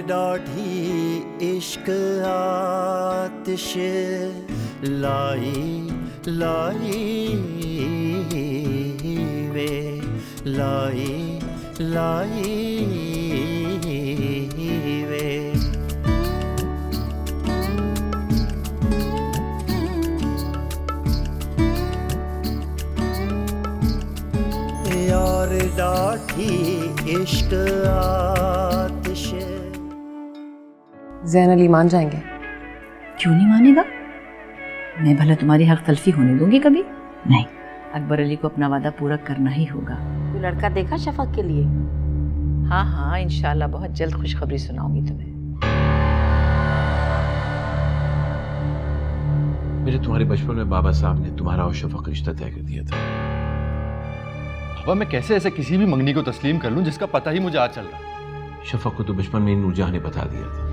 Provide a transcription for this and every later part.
डाढ़ी इश्क आतिश लाई लाई वे लाई लाई वे। यार डाढ़ी इश्क आतिश। ज़ैन अली मान जाएंगे? क्यों नहीं मानेगा? मैं भला तुम्हारी हक तलफी होने दूंगी कभी? नहीं, अकबर अली को अपना वादा पूरा करना ही होगा। कोई लड़का देखा शफक के लिए? हाँ हाँ, इंशाल्लाह बहुत जल्द खुशखबरी सुनाऊंगी तुम्हें। मेरे तुम्हारे बचपन में बाबा साहब ने तुम्हारा और शफक रिश्ता तय कर दिया था। बाबा मैं कैसे ऐसे किसी भी मंगनी को तस्लीम कर लूं जिसका पता ही मुझे आज चल रहा है? शफक को तो बचपन में नूरजहां ने बता दिया था।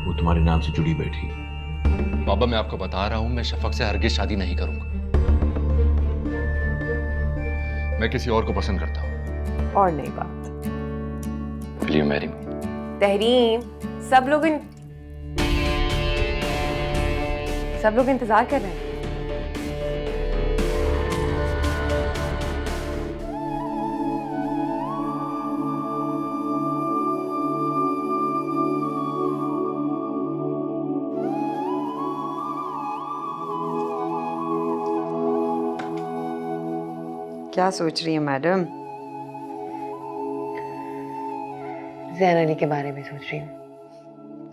वो तुम्हारे नाम से जुड़ी बैठी। बाबा मैं आपको बता रहा हूं, मैं शफक से हरगिज शादी नहीं करूंगा। मैं किसी और को पसंद करता हूं। और नहीं बात। Will you marry me? Tahreem, सब लोग इंतजार कर रहे हैं। क्या सोच रही है मैडम? ज़ैन अली के बारे में सोच रही हूँ।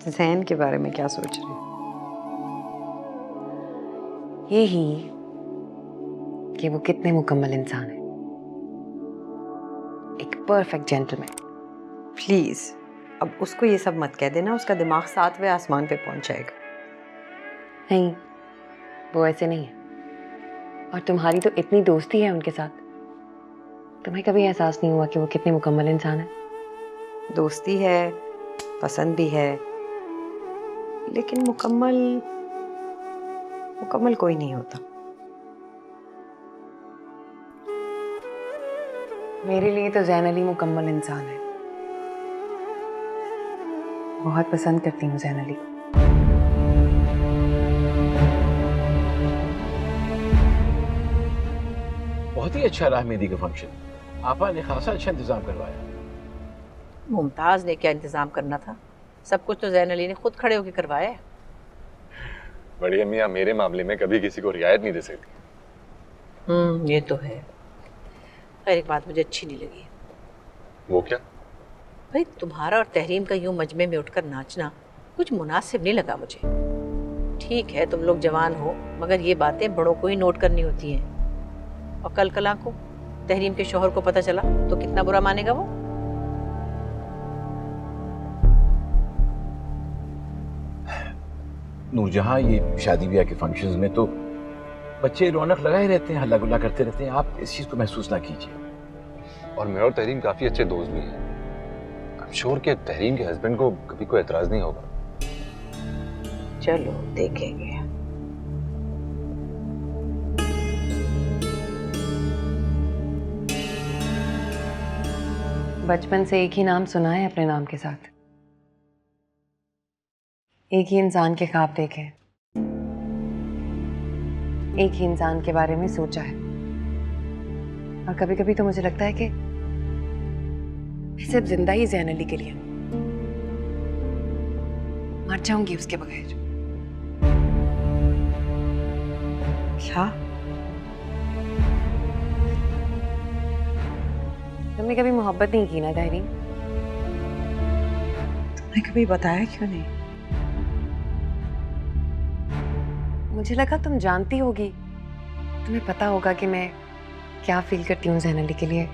ज़ैन के बारे में क्या सोच रही है? यही कि वो कितने मुकम्मल इंसान है, एक परफेक्ट जेंटलमैन। प्लीज अब उसको ये सब मत कह देना, उसका दिमाग 7वें आसमान पे पहुंच जाएगा। नहीं, वो ऐसे नहीं है। और तुम्हारी तो इतनी दोस्ती है उनके साथ, तुम्हें कभी एहसास नहीं हुआ कि वो कितने मुकम्मल इंसान है? दोस्ती है, पसंद भी है, लेकिन मुकम्मल कोई नहीं होता। मेरे लिए तो ज़ैन अली मुकम्मल इंसान है। बहुत पसंद करती हूँ ज़ैन अली को। बहुत ही अच्छा रहा मेहंदी का फंक्शन। आपा ने खासा अच्छा इंतजाम करवाया। मुमताज ने क्या इंतजाम करना था? सब कुछ तो ज़ैन अली ने खुद खड़े होकर करवाया है। बड़ी अम्मियां मेरे मामले में कभी किसी को रियायत नहीं दे सकती। ये तो है। खैर एक बात मुझे अच्छी नहीं लगी। वो क्या? भाई तुम्हारा और तहरीम का यूं मजमे में उठकर नाचना कुछ मुनासिब नहीं लगा मुझे। ठीक है तुम लोग जवान हो, मगर ये बातें बड़ों को ही नोट करनी होती हैं। और कल कला को तहरीम के शौहर को पता चला तो कितना बुरा मानेगा वो। नूरजहां, ये शादी ब्याह के फंक्शंस में तो बच्चे रौनक लगाए रहते हैं, हल्ला गुल्ला करते रहते हैं। आप इस चीज को महसूस ना कीजिए। और मैं और तहरीम काफी अच्छे दोस्त भी हैं। आई एम श्योर कि तहरीम के हस्बैंड को कभी कोई एतराज नहीं होगा। चलो देखेंगे। बचपन से एक ही नाम सुना है अपने नाम के साथ, एक ही इंसान के ख्वाब देखे, एक ही इंसान के बारे में सोचा है। और कभी कभी तो मुझे लगता है कि मैं सिर्फ जिंदा ही ज़ैन अली के लिए हूं, मर जाऊंगी उसके बगैर। क्या? तुमने कभी मोहब्बत नहीं की ना तहरीम? तुमने कभी बताया क्यों नहीं? मुझे लगा तुम जानती होगी, तुम्हें पता होगा कि मैं क्या फील करती हूँ ज़ैन अली के लिए,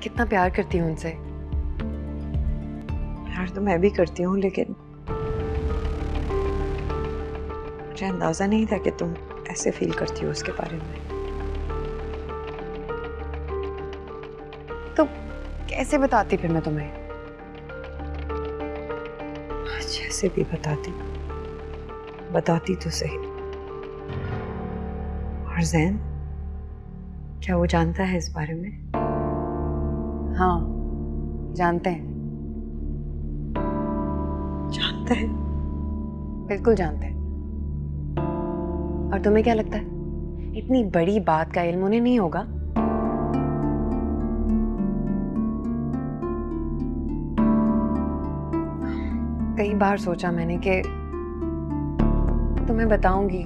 कितना प्यार करती हूँ उनसे। प्यार तो मैं भी करती हूँ, लेकिन मुझे अंदाजा नहीं था कि तुम ऐसे फील करती हो उसके बारे में। तो कैसे बताती फिर मैं तुम्हें? जैसे भी बताती तो सही। और ज़ैन, क्या वो जानता है इस बारे में? हाँ, जानते हैं। जानते हैं? बिल्कुल जानते हैं। और तुम्हें क्या लगता है, इतनी बड़ी बात का इल्म उन्हें नहीं होगा? कई बार सोचा मैंने कि तुम्हें बताऊंगी,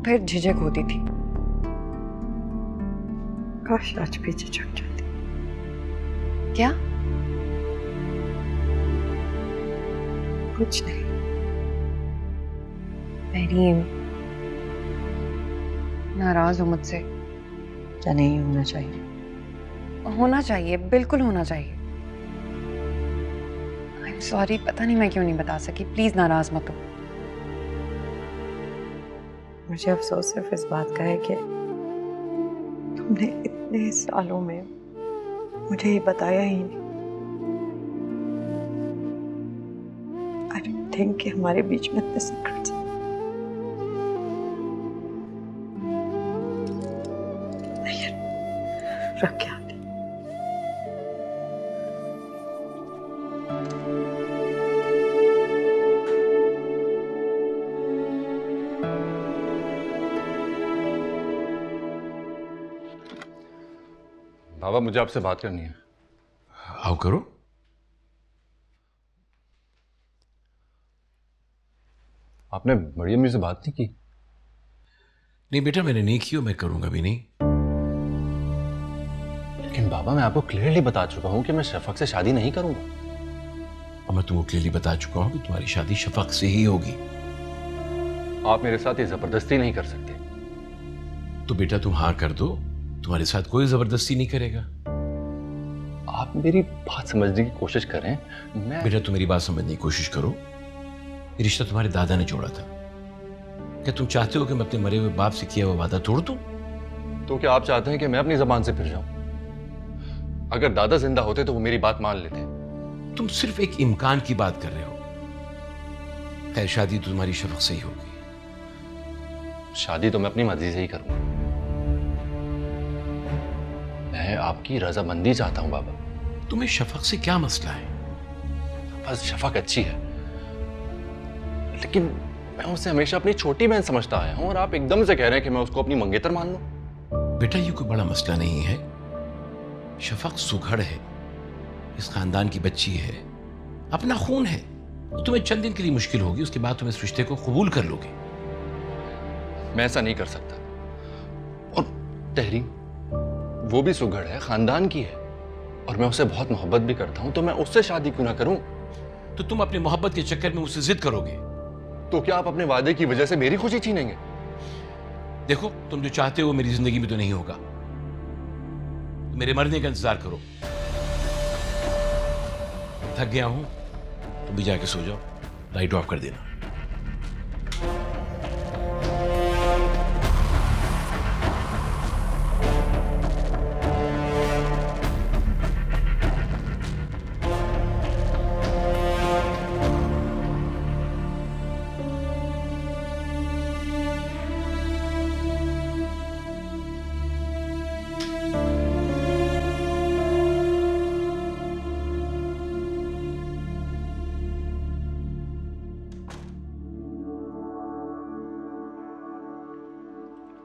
फिर झिझक होती थी। काश आज भी झिझक जाती। क्या? कुछ नहीं। तहरीम, नाराज हो मुझसे? क्या नहीं होना चाहिए? होना चाहिए, बिल्कुल होना चाहिए। आई एम सॉरी, पता नहीं मैं क्यों नहीं बता सकी। प्लीज नाराज मत हो। मुझे अफसोस सिर्फ इस बात का है कि तुमने इतने सालों में मुझे ये बताया ही नहीं। आई डोंट थिंक कि हमारे बीच में इतने सीक्रेट्स हैं। रख के आते। बाबा मुझे आपसे बात करनी है। आओ करो। आपने मरियम जी से बात नहीं की? नहीं बेटा, मैंने नहीं की और मैं करूंगा भी नहीं। लेकिन बाबा मैं आपको क्लियरली बता चुका हूं कि मैं शफक से शादी नहीं करूंगा। और मैं तुमको क्लियरली बता चुका हूं कि तुम्हारी शादी शफक से ही होगी। आप मेरे साथ ये जबरदस्ती नहीं कर सकते। तो बेटा तुम हाँ कर दो, तुम्हारे साथ कोई जबरदस्ती नहीं करेगा। आप मेरी बात समझने की कोशिश करें। मैं बेटा तुम मेरी बात समझने की कोशिश करो। ये रिश्ता तुम्हारे दादा ने जोड़ा था। क्या तुम चाहते हो कि मैं अपने मरे हुए बाप से किया हुआ वादा तोड़ दूं? तो क्या आप चाहते हैं कि मैं अपनी जबान से फिर जाऊं? अगर दादा जिंदा होते तो वो मेरी बात मान लेते। तुम सिर्फ एक इम्कान की बात कर रहे हो। खैर शादी तो तुम्हारी शफक से ही होगी। शादी तो मैं अपनी मर्जी से ही करूंगा। मैं आपकी रजामंदी चाहता हूं बाबा। तुम्हें शफक से क्या मसला है? बस शफक अच्छी है, लेकिन मैं उसे हमेशा अपनी छोटी बहन समझता आया हूं और आप एकदम से कह रहे हैं कि मैं उसको अपनी मंगेतर मान लूं। बेटा ये कोई बड़ा मसला नहीं है। शफक सुघड़ है, इस खानदान की बच्ची है, अपना खून है। तुम्हें चंद दिन के लिए मुश्किल होगी, उसके बाद तुम इस रिश्ते को कबूल कर लोगे। मैं ऐसा नहीं कर सकता। और तहरीम वो भी सुघड़ है, खानदान की है, और मैं उसे बहुत मोहब्बत भी करता हूं, तो मैं उससे शादी क्यों ना करूं? तो तुम अपने मोहब्बत के चक्कर में उससे जिद करोगे। तो क्या आप अपने वादे की वजह से मेरी खुशी छीनेंगे? देखो तुम जो चाहते हो मेरी जिंदगी में तो नहीं होगा। मेरे मरने का इंतजार करो। थक गया हूं, तुम भी जाके सो जाओ। लाइट ऑफ कर देना।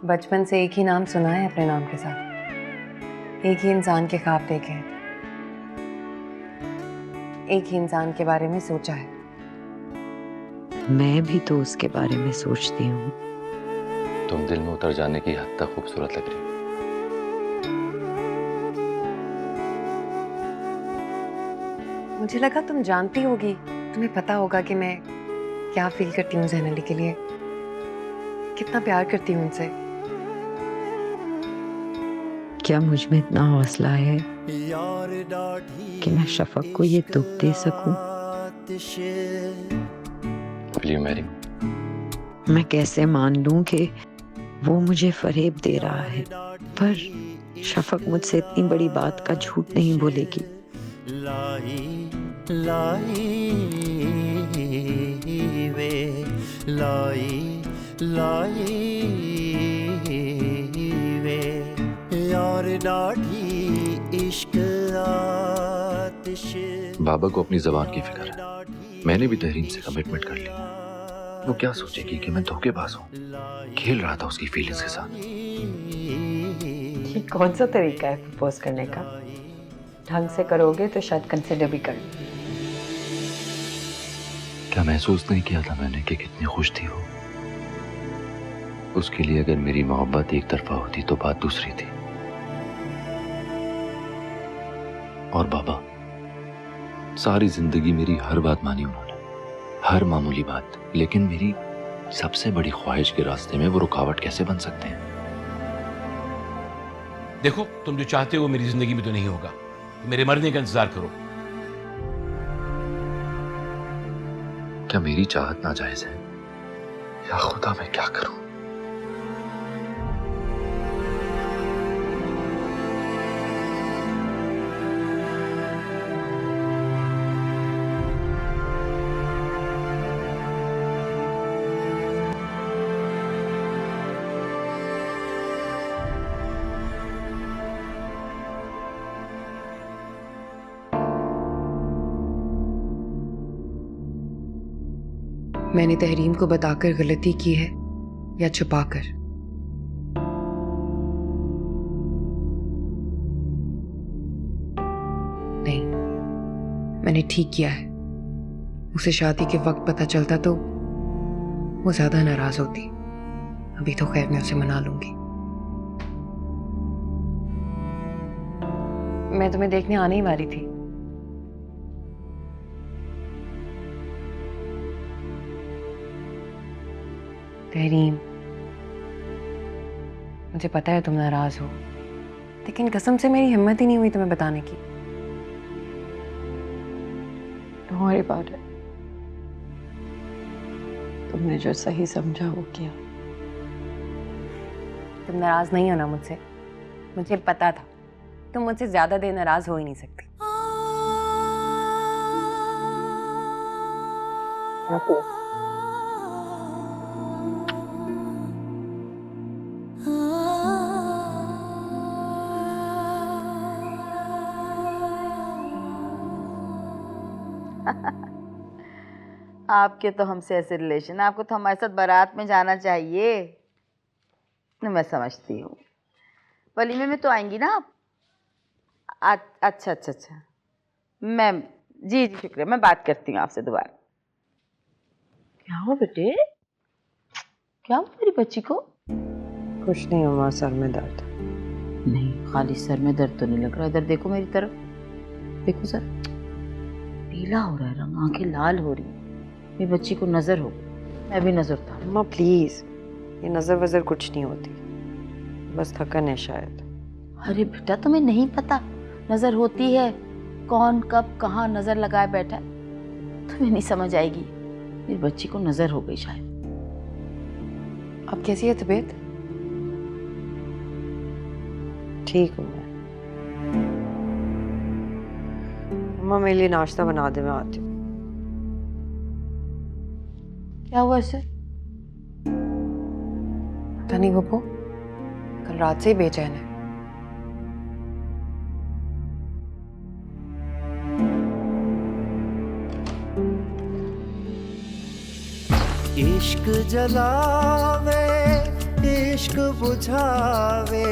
बचपन से एक ही नाम सुना है अपने नाम के साथ। एक ही इंसान के ख्वाब देखे हैं, एक ही इंसान के बारे में सोचा है। मैं भी तो उसके बारे में सोचती हूँ। तुम दिल में उतर जाने की हद तक खूबसूरत लग रही हो। मुझे लगा तुम जानती होगी, तुम्हें पता होगा कि मैं क्या फील करती हूँ ज़ैन अली के लिए, कितना प्यार करती हूँ उनसे। क्या मुझ में इतना हौसला है कि मैं शफक को ये दुख दे सकूं? Will you marry me? मैं कैसे मान लूं कि वो मुझे फरेब दे रहा है, पर शफक मुझसे इतनी बड़ी बात का झूठ नहीं बोलेगी। लाई लाई वे लाई लाई वे यार डाढ़ी बाबा को अपनी जबान की फिक्र है। मैंने भी तहरीम से कमिटमेंट कर ली। वो क्या सोचेगी कि मैं धोखेबाज हूँ। खेल रहा था उसकी फीलिंग्स के साथ। ये कौन सा तरीका है प्रपोज करने का? ढंग से करोगे तो शायद कंसिडर भी कर। क्या महसूस नहीं किया था मैंने कि कितनी खुश थी वो? उसके लिए अगर मेरी मोहब्बत एक तरफा होती तो बात दूसरी थी। और बाबा, सारी जिंदगी मेरी हर बात मानी उन्होंने, हर मामूली बात। लेकिन मेरी सबसे बड़ी ख्वाहिश के रास्ते में वो रुकावट कैसे बन सकते हैं? देखो, तुम जो चाहते हो मेरी जिंदगी में तो नहीं होगा। मेरे मरने का इंतजार करो। क्या मेरी चाहत नाजायज है? या खुदा, मैं क्या करूं? मैंने तहरीम को बताकर गलती की है या छुपाकर? नहीं, मैंने ठीक किया है। उसे शादी के वक्त पता चलता तो वो ज्यादा नाराज होती। अभी तो खैर मैं उसे मना लूंगी। मैं तुम्हें देखने आने ही वाली थी। तहरीम, मुझे पता है तुम नाराज हो, लेकिन कसम से मेरी हिम्मत ही नहीं हुई तुम्हें बताने की। तुम्हारी बात है, तुमने जो सही समझा वो किया। तुम नाराज नहीं हो ना मुझसे? मुझे पता था तुम मुझसे ज्यादा देर नाराज हो ही नहीं सकती। आपके तो हमसे ऐसे रिलेशन, आपको तो हमारे साथ बारात में जाना चाहिए। मैं समझती हूँ, वलीमे में तो आएंगी ना आप? अच्छा अच्छा अच्छा, मैं जी जी शुक्रिया, मैं बात करती हूँ आपसे दोबारा। क्या हो बेटे, क्या हुआ मेरी बच्ची को? कुछ नहीं हुआ, सर में दर्द। नहीं, खाली सर में दर्द तो नहीं लग रहा। इधर देखो मेरी तरफ, देखो सर, पीला हो रहा है रंग, आंखें लाल हो रही। मेरी बच्ची को नजर हो, मैं भी नजर था। अम्मा प्लीज, ये नजर वजर कुछ नहीं होती, बस थकन है शायद। अरे बेटा, तुम्हें नहीं पता नजर होती है? कौन कब कहाँ नजर लगाए बैठा है, तुम्हें नहीं समझ आएगी। मेरी बच्ची को नजर हो गई शायद। अब कैसी है तबीयत? ठीक हूँ मैं। अम्मा मेरे लिए नाश्ता बना दे, मैं आती हूँ। क्या हुआ इसे? पता नहीं बप्पू, कल रात से ही बेचैन है। इश्क जलावे इश्क बुझावे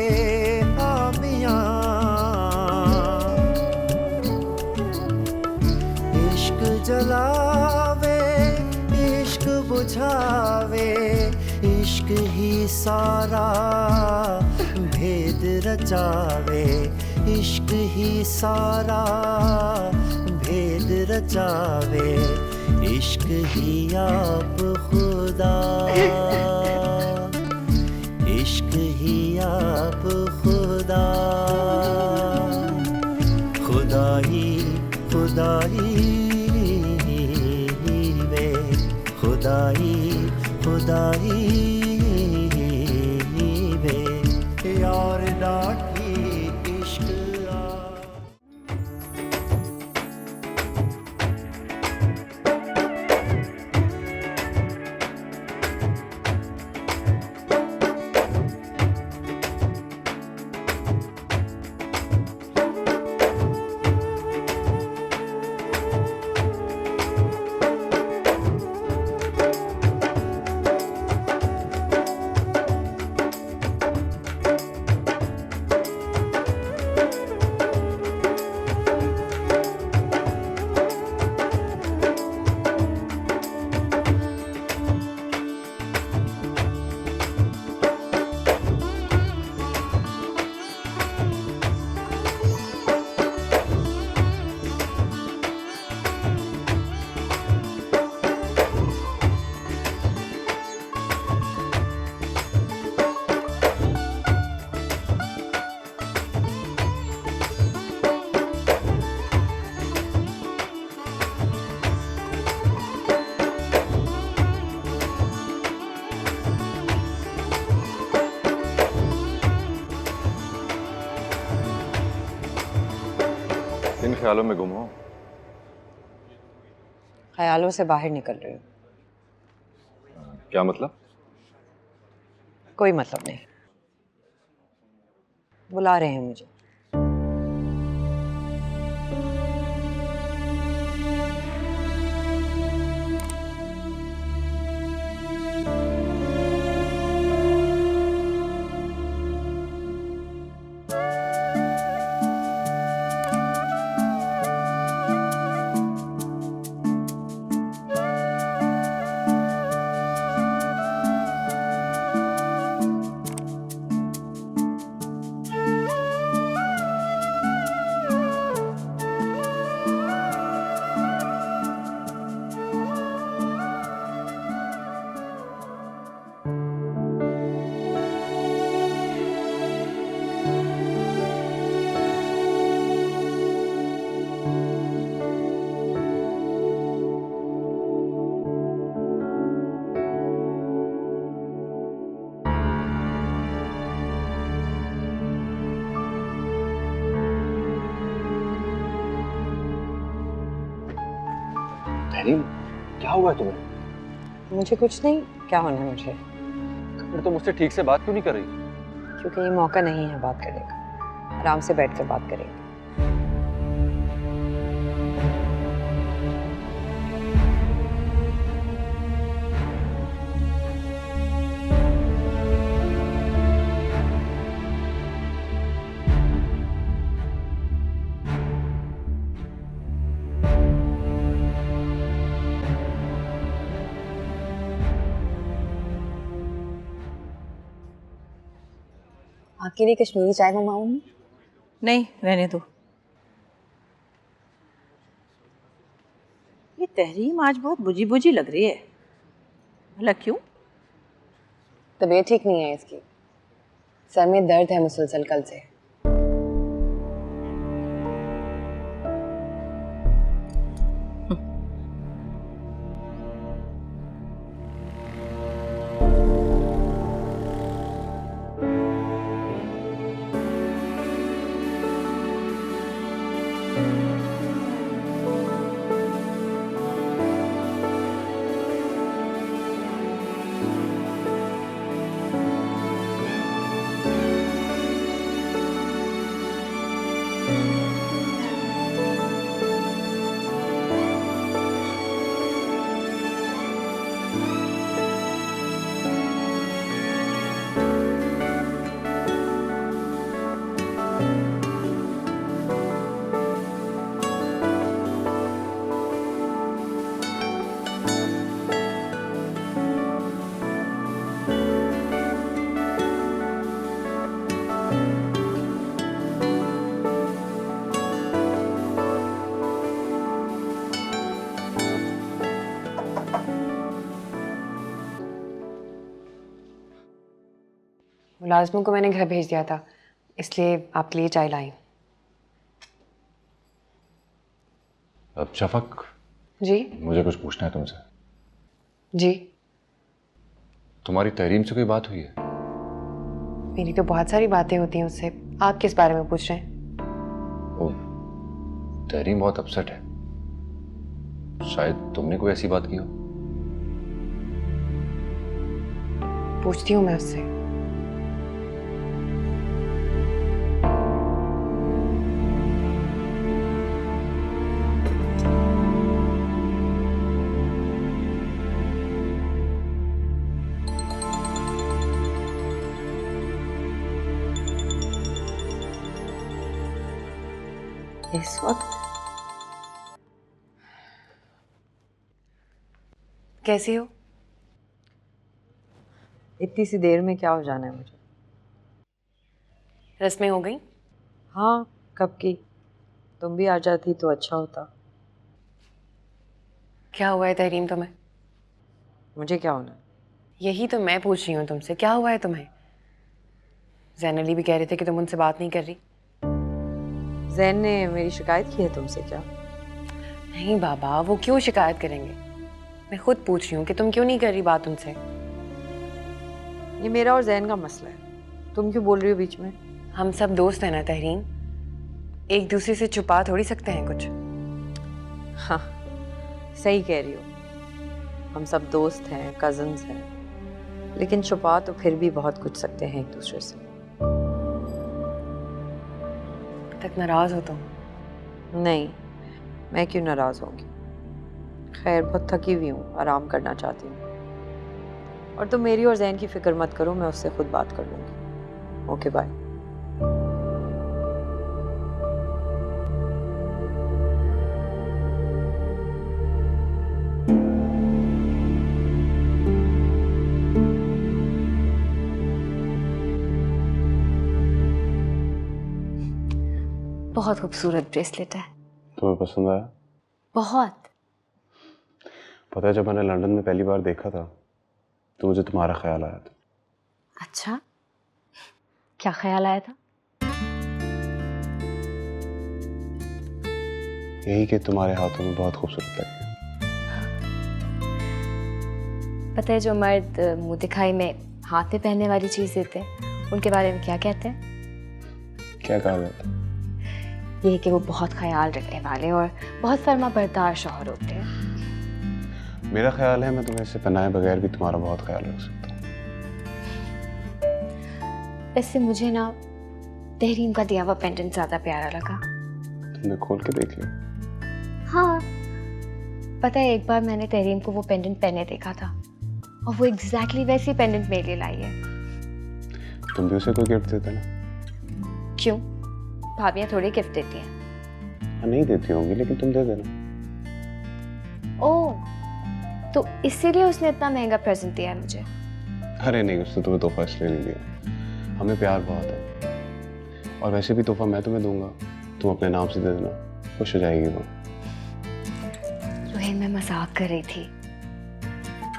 आमियां, इश्क जलावे इश्क बुझावे, इश्क ही सारा भेद रचावे, इश्क ही सारा भेद रचावे, इश्क ही आप खुदा, इश्क ही आप खुदा, खुदाई खुदाई वे, खुदाई खुदाई वे, यार डाठी इश्क आ। ख्यालों में गुम हो? ख्यालों से बाहर निकल रही हूँ। क्या मतलब? कोई मतलब नहीं। बुला रहे हैं मुझे। तहरीम, क्या हुआ है तुम्हें? मुझे कुछ नहीं, क्या होना है मुझे? फिर तुम मुझसे ठीक से बात क्यों नहीं कर रही? क्योंकि ये मौका नहीं है बात करने का। आराम से बैठकर बात करेंगे। आपके लिए कश्मीरी चाय मंगाऊं? नहीं, रहने दो। ये तहरीम आज बहुत बुझी बुझी लग रही है। भला क्यों? तबीयत ठीक नहीं है इसकी, सर में दर्द है मुसलसल कल से। मुलाजमों को मैंने घर भेज दिया था, इसलिए आपके लिए चाय लाई। अब शफक जी? मुझे कुछ पूछना है तुमसे। जी? तुम्हारी तहरीम से कोई बात हुई है? मेरी तो बहुत सारी बातें होती हैं उससे, आप किस बारे में पूछ रहे हैं? ओह, तहरीम बहुत अपसेट है। शायद तुमने कोई ऐसी बात की हो। पूछती हूँ मैं उससे। इस वक्त कैसी हो? इतनी सी देर में क्या हो जाना है मुझे? रस्में हो गई? हाँ, कब की। तुम भी आ जाती तो अच्छा होता। क्या हुआ है तहरीम तुम्हें? मुझे क्या होना? यही तो मैं पूछ रही हूँ तुमसे, क्या हुआ है तुम्हें? जैन अली भी कह रहे थे कि तुम उनसे बात नहीं कर रही। जैन ने मेरी शिकायत की है तुमसे क्या? नहीं बाबा, वो क्यों शिकायत करेंगे? मैं खुद पूछ रही हूँ कि तुम क्यों नहीं कर रही बात उनसे। ये मेरा और जैन का मसला है, तुम क्यों बोल रही हो बीच में? हम सब दोस्त हैं ना तहरीम, एक दूसरे से छुपा थोड़ी सकते हैं कुछ। हाँ, सही कह रही हो। हम सब दोस्त हैं, कजन्स हैं, लेकिन छुपा तो फिर भी बहुत कुछ सकते हैं एक दूसरे से। तक नाराज हो तुम? नहीं, मैं क्यों नाराज होंगी। खैर, बहुत थकी हुई हूँ, आराम करना चाहती हूँ। और तुम मेरी और जैन की फिक्र मत करो, मैं उससे खुद बात कर लूँगी। Okay, bye. बहुत खूबसूरत ब्रेसलेट है। तुम्हें पसंद आया? बहुत। पता है, जब मैंने लंदन में पहली बार देखा था तो मुझे तुम्हारा ख्याल आया था। अच्छा, क्या ख्याल आया था? यही कि तुम्हारे हाथों में बहुत खूबसूरत लगते हैं। पता है, जो मर्द मुंह दिखाई में हाथ में पहनने वाली चीज देते हैं उनके बारे में क्या कहते हैं? क्या कहा जाता है? ये कि वो बहुत ख्याल रखने वाले और बहुत फर्मा बरदार शौहर होते हैं। मेरा ख्याल है मैं तुम्हें इससे पहनाए बगैर भी तुम्हारा बहुत ख्याल रख सकता हूँ। वैसे मुझे ना तहरीम का दिया हुआ पेंडेंट ज्यादा प्यारा लगा। तुमने खोल के देख लिया? हाँ, पता है, एक बार मैंने तहरीम को वो पेंडेंट पहने देखा था और वो एग्जैक्टली वैसी पेंडेंट मेरे लिए लाई है। तुम भी उसे कोई गिफ्ट देते ना? क्यों? भाभियां थोड़ी गिफ्ट देती हैं। नहीं देती होंगी, लेकिन तुम दे देना। ओह, तो इसीलिए उसने इतना महंगा प्रेजेंट दिया है मुझे? अरे नहीं, उसने तुम्हें तोहफा इसलिए नहीं दिया, हमें प्यार बहुत है। और वैसे भी तोहफा मैं तुम्हें दूंगा, तुम अपने नाम से दे देना, खुश हो जाएगी वो। रोहित, मैं मजाक कर रही थी।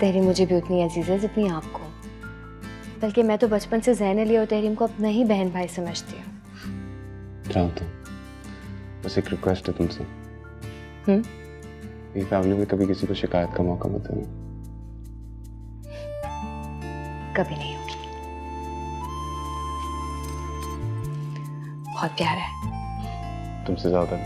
तहरीम मुझे भी उतनी अजीज है जितनी आपको। बल्कि मैं तो बचपन से ज़ैन अली और तहरीम को अपना ही बहन भाई समझती हूँ। जानता हूँ, बस एक रिक्वेस्ट है तुमसे। ये फैमिली में कभी किसी को शिकायत का मौका मत देना। कभी नहीं होगी। बहुत प्यार है। तुमसे ज्यादा।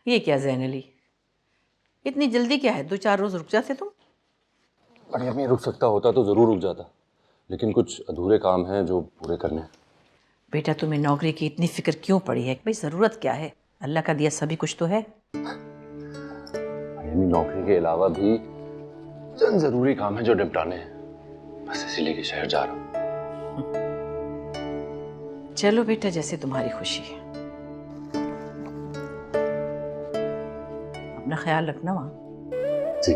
ये क्या ज़ैन अली, इतनी जल्दी क्या है? 2-4 रोज रुक जाते तुम। बड़ी अम्मी, रुक सकता होता तो ज़रूर रुक जाता, लेकिन कुछ अधूरे काम हैं जो पूरे करने हैं। बेटा, तुम्हें नौकरी की इतनी फिक्र क्यों पड़ी है? भाई ज़रूरत क्या है? अल्लाह का दिया सभी कुछ तो है। बड़ी अम्मी, नौकरी के अलावा भी चंद ज़रूरी काम हैं जो निपटाने हैं, बस इसीलिए कि शहर जा रहा हूँ। चलो बेटा, जैसे तुम्हारी खुशी है। अपना ख्याल रखना वहाँ। जी।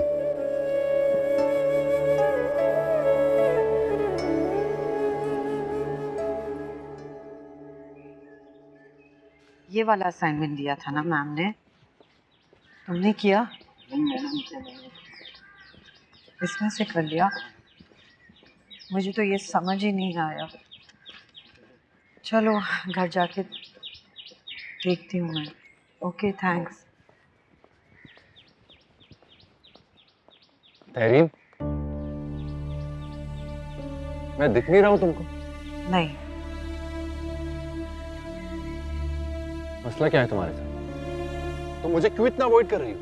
ये वाला असाइनमेंट दिया था ना मैम ने, तुमने किया? इसमें से कर लिया? मुझे तो ये समझ ही नहीं आया। चलो घर जाके देखती हूँ मैं। Okay, thanks. तहरीम, मैं दिख नहीं रहा हूँ तुमको? नहीं। मसला क्या है तुम्हारे साथ? तुम मुझे क्यों इतना अवॉइड कर रही हो?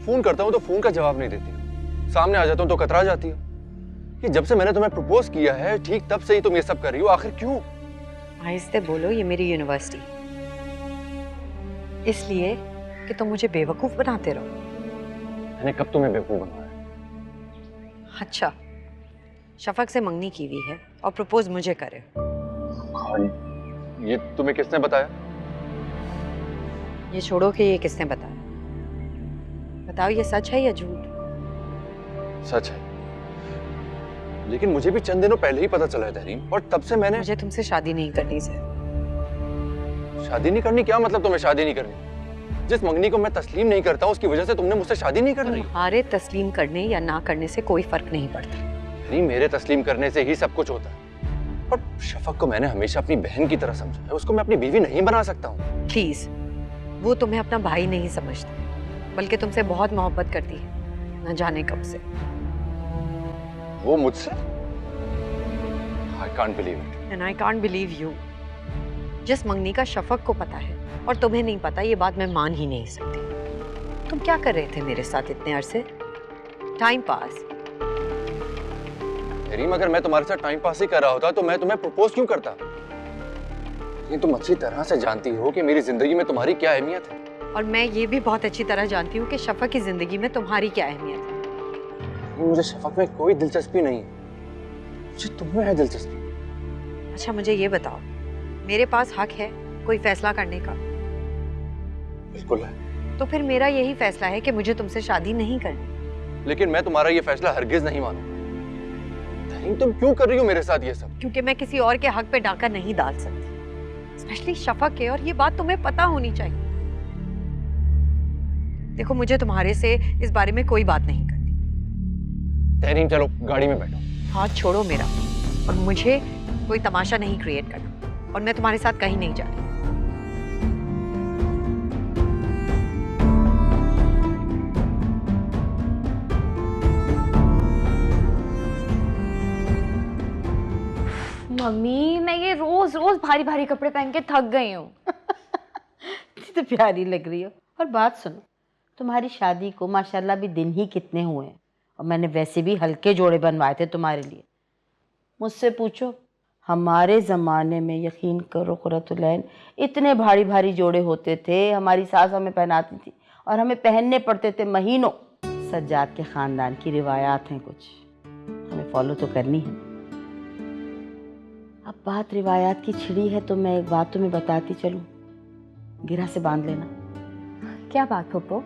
फोन करता हूँ तो फोन का जवाब नहीं देती हो, सामने आ जाता हूँ तो कतरा जाती हो। कि जब से मैंने तुम्हें प्रपोज किया है, ठीक तब से ही तुम ये सब कर रही हो, आखिर क्यों? आहिस्ते बोलो, ये मेरी यूनिवर्सिटी। इसलिए कि तुम मुझे बेवकूफ बनाते रहो। मैंने कब तुम्हें बेवकूफ बनाया? अच्छा, शफक से मंगनी की हुई है और प्रपोज मुझे करे। ये तुम्हें किसने बताया? ये छोड़ो कि ये किसने बताया। बताओ, ये सच है या झूठ? सच है, लेकिन मुझे भी चंद दिनों पहले ही पता चला है तहरीम, और तब से मैंने। मुझे तुमसे शादी नहीं करनी से। शादी नहीं करनी? क्या मतलब तुम्हें शादी नहीं करनी? जिस मंगनी को मैं तस्लीम नहीं करता उसकी वजह से तुमने मुझसे शादी नहीं कर रही। तुम्हारे तस्लीम करने या ना करने से कोई फर्क नहीं पड़ता। नहीं, मेरे तस्लीम करने से ही सब कुछ होता है। और शफक को मैंने हमेशा अपनी बहन की तरह समझा है, उसको मैं अपनी बीवी नहीं बना सकता हूँ। प्लीज, वो तुम्हें अपना भाई नहीं समझता, बल्कि तुमसे बहुत मोहब्बत करती है, न जाने कब से। वो मुझसे? I can't believe it. And I can't believe you. जिस मंगनी का शफक को पता है और तुम्हें नहीं पता, ये बात मैं मान ही नहीं सकती। तुम क्या कर रहे थे मेरे साथ इतने अरसे? Time pass. रीम, अगर मैं तुम्हारे साथ टाइम पास ही कर रहा होता तो मैं तुम्हें प्रपोज क्यों करता? लेकिन तुम अच्छी तरह से जानती हो कि मेरी जिंदगी में तुम्हारी क्या अहमियत है। और मैं ये भी बहुत अच्छी तरह जानती हूँ कि शफक की जिंदगी में तुम्हारी क्या अहमियत है। मुझे शफक में कोई दिलचस्पी नहीं, मुझे तुम्हें है दिलचस्पी। अच्छा, मुझे ये बताओ, मेरे पास हक है कोई फैसला करने का? बिल्कुल है। तो फिर मेरा यही फैसला है कि मुझे तुमसे शादी नहीं करनी। लेकिन मैं तुम्हारा ये फैसला हरगिज नहीं मानूंगा। तुम क्यों कर रही हो मेरे साथ ये सब? क्योंकि मैं किसी और के हक पे डाका नहीं डाल सकती, स्पेशली शफक के, और ये बात तुम्हें पता होनी चाहिए। देखो, मुझे तुम्हारे से इस बारे में कोई बात नहीं करनी। तहरीम, चलो गाड़ी में बैठो। हाथ छोड़ो मेरा, और मुझे कोई तमाशा नहीं क्रिएट करना, और मैं तुम्हारे साथ कहीं नहीं जा रही। मम्मी, मैं ये रोज रोज भारी भारी कपड़े पहन के थक गई हूँ। तो प्यारी लग रही हो। और बात सुनो, तुम्हारी शादी को माशाल्लाह भी दिन ही कितने हुए हैं, और मैंने वैसे भी हल्के जोड़े बनवाए थे तुम्हारे लिए। मुझसे पूछो, हमारे ज़माने में यकीन करो कुर्रतुलैन, इतने भारी भारी जोड़े होते थे, हमारी सास हमें पहनाती थी और हमें पहनने पड़ते थे महीनों। सज्जाद के ख़ानदान की रिवायात हैं कुछ, हमें फॉलो तो करनी है। अब बात रिवायात की छिड़ी है तो मैं एक बात तुम्हें बताती चलूं, गिरा से बांध लेना। क्या बात फूफो?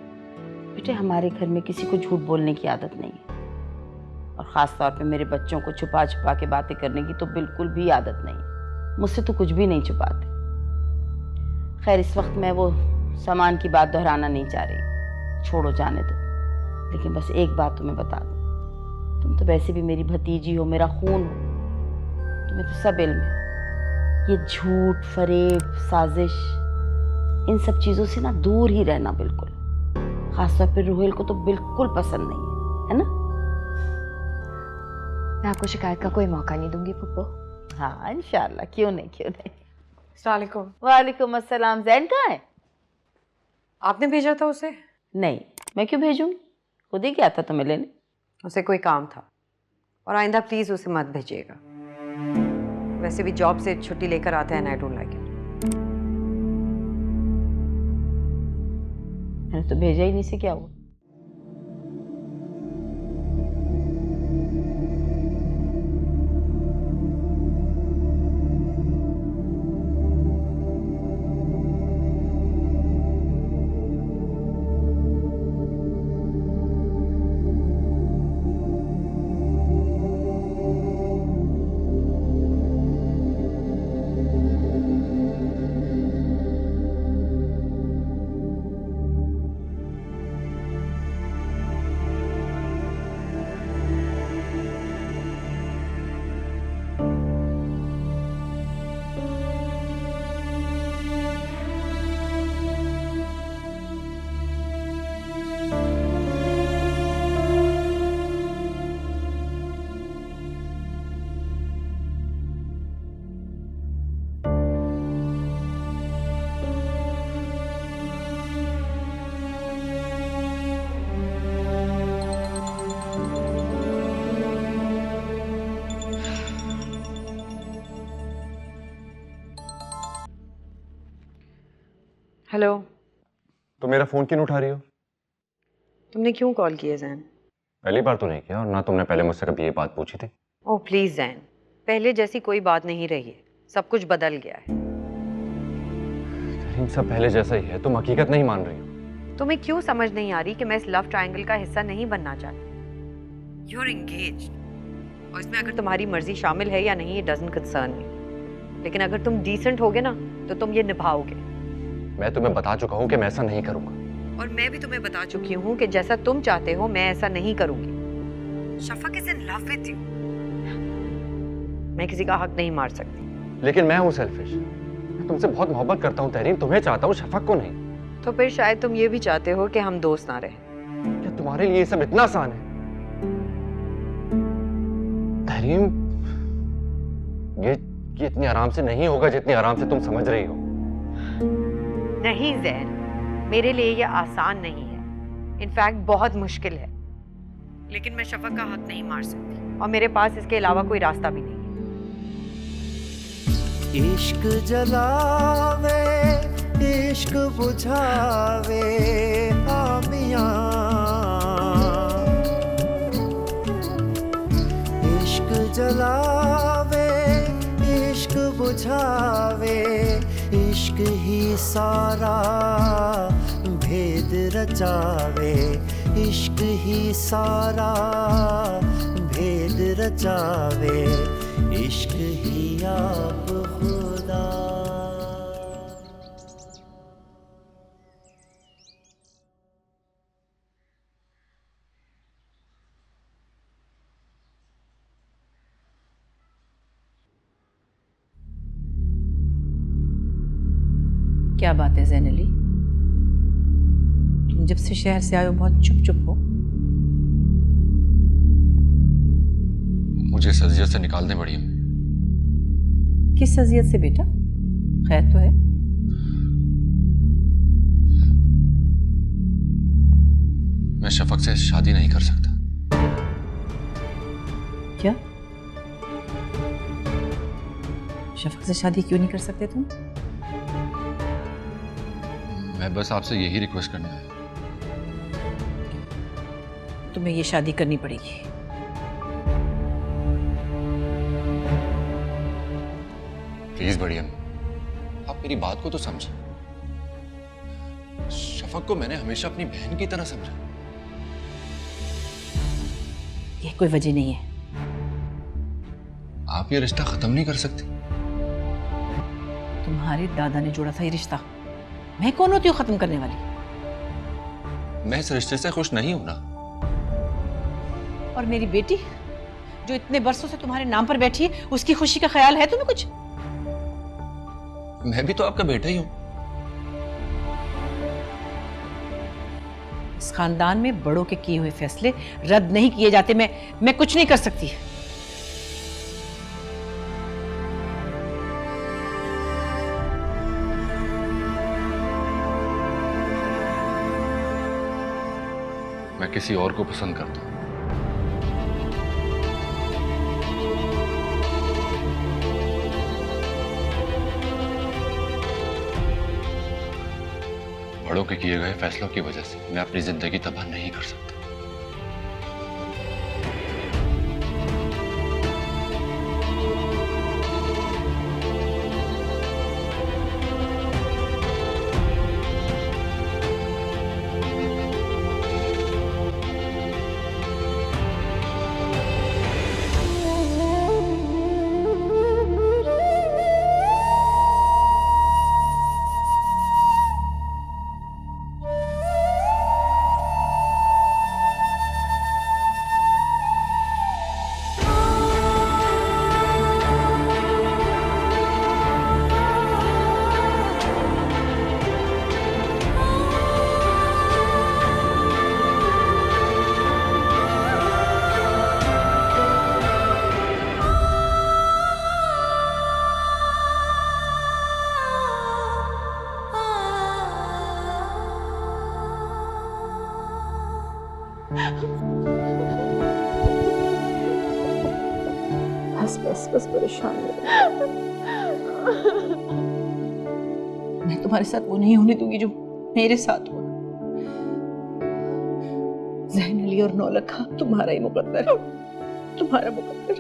बेटे, हमारे घर में किसी को झूठ बोलने की आदत नहीं है, और ख़ास तौर पे मेरे बच्चों को छुपा छुपा के बातें करने की तो बिल्कुल भी आदत नहीं। मुझसे तो कुछ भी नहीं छुपाते। खैर, इस वक्त मैं वो सामान की बात दोहराना नहीं चाह रही, छोड़ो, जाने दो। लेकिन बस एक बात तुम्हें बता दूं, तुम तो वैसे भी मेरी भतीजी हो, मेरा खून हो, तुम्हें तो सब इल्म है। ये झूठ, फरेब, साजिश, इन सब चीज़ों से ना दूर ही रहना बिल्कुल। खासतौर पे रुहेल को तो बिल्कुल पसंद नहीं है ना? मैं आपको शिकायत का कोई मौका नहीं दूंगी फूफो। हाँ, इंशाल्लाह, क्यों नहीं, क्यों नहीं। अस्सलाम वालेकुम। वालेकुम अस्सलाम। जैन कहाँ है? आपने भेजा था उसे? नहीं, मैं क्यों भेजूंगी, खुद ही गया था तुम्हें लेने। उसे कोई काम था, और आइंदा प्लीज उसे मत भेजिएगा। वैसे भी जॉब से छुट्टी लेकर आते हैं, आई डोंट लाइक इट। मैंने तो भेजा ही नहीं, से क्या हुआ? हेलो। तो मेरा फोन क्यों उठा रही हो? तुमने क्यों कॉल किया जैन? पहली बार तो नहीं किया, और ना तुमने पहले मुझसे कभी ये बात पूछी थी। ओह प्लीज जैन, पहले जैसी कोई बात नहीं रही है, सब कुछ बदल गया है। सब पहले जैसा ही है, तुम हकीकत नहीं मान रही हो। तुम्हें क्यों समझ नहीं आ रही कि मैं इस लव ट्रायंगल का हिस्सा नहीं बनना चाहती? You're engaged, और इसमें अगर तुम्हारी मर्जी शामिल है या नहीं, it doesn't concern me। लेकिन अगर तुम डिसेंट होगे ना, तो तुम ये निभाओगे। मैं तुम्हें बता चुका हूँ कि मैं ऐसा नहीं करूंगा। और मैं भी तुम्हें बता चुकी हूँ कि जैसा तुम चाहते हो मैं ऐसा नहीं करूंगी। Shafaq is in love with you. मैं किसी का हक नहीं मार सकती। लेकिन मैं हूँ सेल्फिश। मैं तुमसे बहुत मोहब्बत करता हूँ तहरीम, तुम्हें चाहता हूँ, शफक को नहीं। तो फिर शायद तुम ये भी चाहते हो कि हम दोस्त ना रहें। क्या तुम्हारे लिए ये सब इतना आसान है? तहरीम, ये इतनी आराम से नहीं होगा जितनी आराम से तुम समझ रही हो। नहीं ज़ैन, मेरे लिए ये आसान नहीं है, इनफैक्ट बहुत मुश्किल है। लेकिन मैं शफक का हक नहीं मार सकती और मेरे पास इसके अलावा कोई रास्ता भी नहीं है। इश्क जलावे इश्क बुझावे आमियां, इश्क जलावे इश्क बुझावे, इश्क ही सारा भेद रचावे, इश्क ही सारा भेद रचावे, इश्क ही आप खुदा। क्या बात है ज़ैन अली, तुम जब से शहर से आए हो बहुत चुप चुप हो। मुझे सजियत से निकाल दें बड़ी अम्मी। किस अजियत से बेटा? खैर तो है? मैं शफक से शादी नहीं कर सकता। क्या? शफक से शादी क्यों नहीं कर सकते तुम? मैं बस आपसे यही रिक्वेस्ट करना है। तुम्हें ये शादी करनी पड़ेगी। प्लीज बड़ी अम्मी, आप मेरी बात को तो समझें। शफक को मैंने हमेशा अपनी बहन की तरह समझा। ये कोई वजह नहीं है। आप ये रिश्ता खत्म नहीं कर सकती। तुम्हारे दादा ने जोड़ा था ये रिश्ता, मैं कौन होती हूँ खत्म करने वाली? मैं इस रिश्ते से खुश नहीं हूं ना। और मेरी बेटी जो इतने बरसों से तुम्हारे नाम पर बैठी है, उसकी खुशी का ख्याल है तुम्हें कुछ? मैं भी तो आपका बेटा ही हूं। इस खानदान में बड़ों के किए हुए फैसले रद्द नहीं किए जाते। मैं कुछ नहीं कर सकती। मैं किसी और को पसंद करता हूं। बड़ों के किए गए फैसलों की वजह से मैं अपनी जिंदगी तबाह नहीं कर सकता। बस परेशान मैं तुम्हारे साथ वो नहीं होने दूंगी जो मेरे साथ हुआ। ज़ैन अली और नौलखा तुम्हारा ही मुकद्दर है, तुम्हारा मुकद्दर।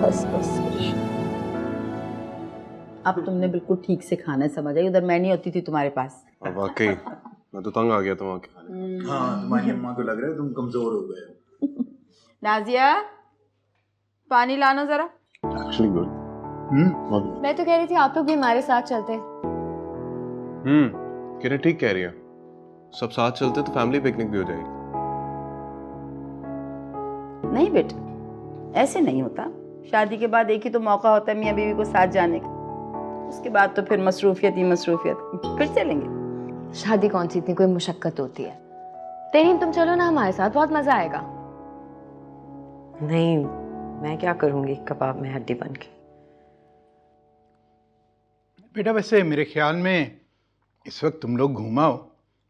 बस अब तुमने बिल्कुल ठीक से खाना समझ आई। उधर मैं नहीं होती थी तुम्हारे पास। वाकई मैं तो तंग आ गया था वहाँ के। हाँ, तुम्हारी अम्मा को लग रहा है तुम कमजोर हो गए। नाजिया, पानी लाना जरा। Actually good. बहुत मैं तो कह रही थी आप लोग भी हमारे साथ चलते। किरण ठीक कह रही है, सब साथ चलते तो फैमिली पिकनिक भी हो जाएगी। नहीं बेटा, ऐसे नहीं होता। शादी के बाद एक ही तो मौका होता है मियाँ बीवी को साथ जाने का, उसके बाद तो फिर मसरूफियत ही मसरूफियत। फिर चलेंगे। शादी कौन सी इतनी कोई मुशक्कत होती है। तरीम तुम चलो ना हमारे साथ, बहुत मजा आएगा। नहीं, मैं क्या करूँगी कबाब में हड्डी बन के। बेटा वैसे मेरे ख्याल में इस वक्त तुम लोग घूमाओ,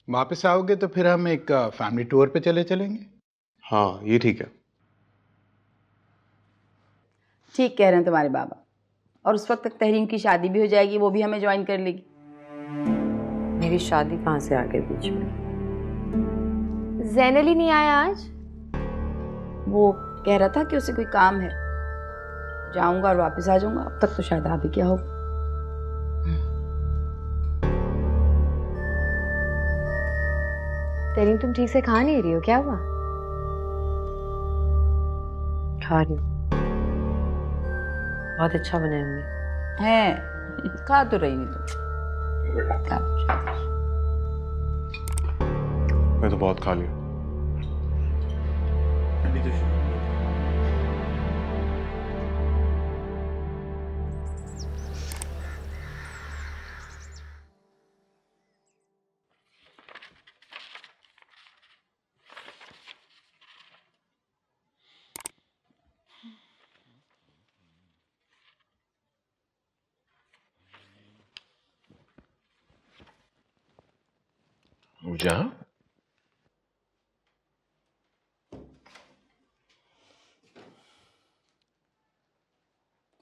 वापस आओगे तो फिर हम एक फैमिली टूर पे चलेंगे। हाँ ये ठीक है। ठीक कह रहे हैं तुम्हारे बाबा। और उस वक्त तक तहरीम की शादी भी हो जाएगी, वो भी हमें ज्वाइन कर लेगी। मेरी शादी कहाँ से आ गई बीच में? जैन अली नहीं आया आज? वो कह रहा था कि उसे कोई काम है, जाऊंगा और वापस आ जाऊंगा। अब तक तो शायद आ भी क्या हो। तरीम तुम ठीक से खा नहीं रही हो, क्या हुआ? खा रही हूँ, बहुत अच्छा बनाया मम्मी। है, खा तो रही नहीं तुम। खा। मैं तो बहुत खा लिया। नूरजहां,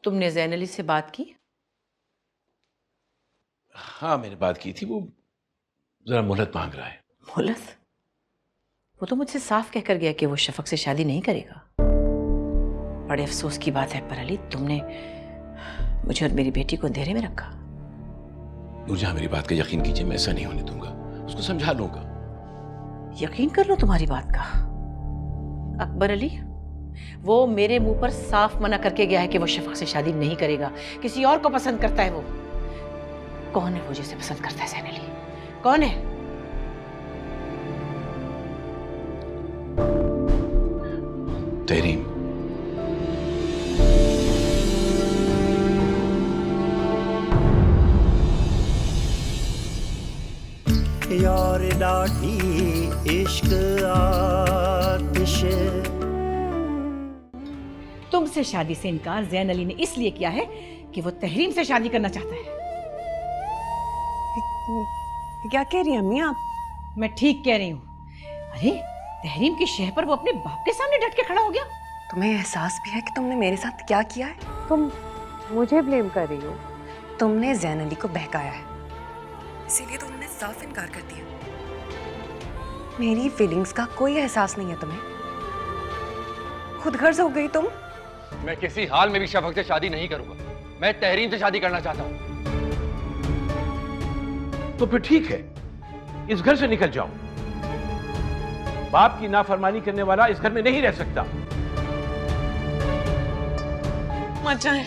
तुमने जैन अली से बात की? हाँ मैंने बात की थी, वो जरा मोहलत मांग रहा है। मोहलत? वो तो मुझसे साफ कहकर गया कि वो शफक से शादी नहीं करेगा। बड़े अफसोस की बात है पर अली, तुमने मुझे और मेरी बेटी को अंधेरे में रखा। नूरजहां मेरी बात का यकीन कीजिए, मैं ऐसा नहीं होने दूंगा, उसको समझा लूंगा। यकीन कर लो तुम्हारी बात का। अकबर अली, वो मेरे मुंह पर साफ मना करके गया है कि वो शफक से शादी नहीं करेगा, किसी और को पसंद करता है। वो कौन है वो जिसे पसंद करता है जैन अली? कौन है? तहरीम। यार डाढ़ी इश्क आतिश। तुमसे शादी से इनकार जैन अली ने इसलिए किया है कि वो तहरीम से शादी करना चाहता है। क्या कह रही हैं अम्मी आप? मैं ठीक कह रही हूँ। अरे तहरीम की शह पर वो अपने बाप के सामने डट के खड़ा हो गया। तुम्हें एहसास भी है कि तुमने मेरे साथ क्या किया है? तुम मुझे ब्लेम कर रही हो? तुमने जैन अली को बहकाया है, इसीलिए तो उन्होंने साफ इनकार कर दिया। मेरी फीलिंग्स का कोई एहसास नहीं है तुम्हें। खुद गर्ज हो गई तुम। मैं किसी हाल में भी शफक से शादी नहीं करूंगा, मैं तहरीम से शादी करना चाहता हूं। तो फिर ठीक है, इस घर से निकल जाओ। बाप की नाफरमानी करने वाला इस घर में नहीं रह सकता। मत जाए।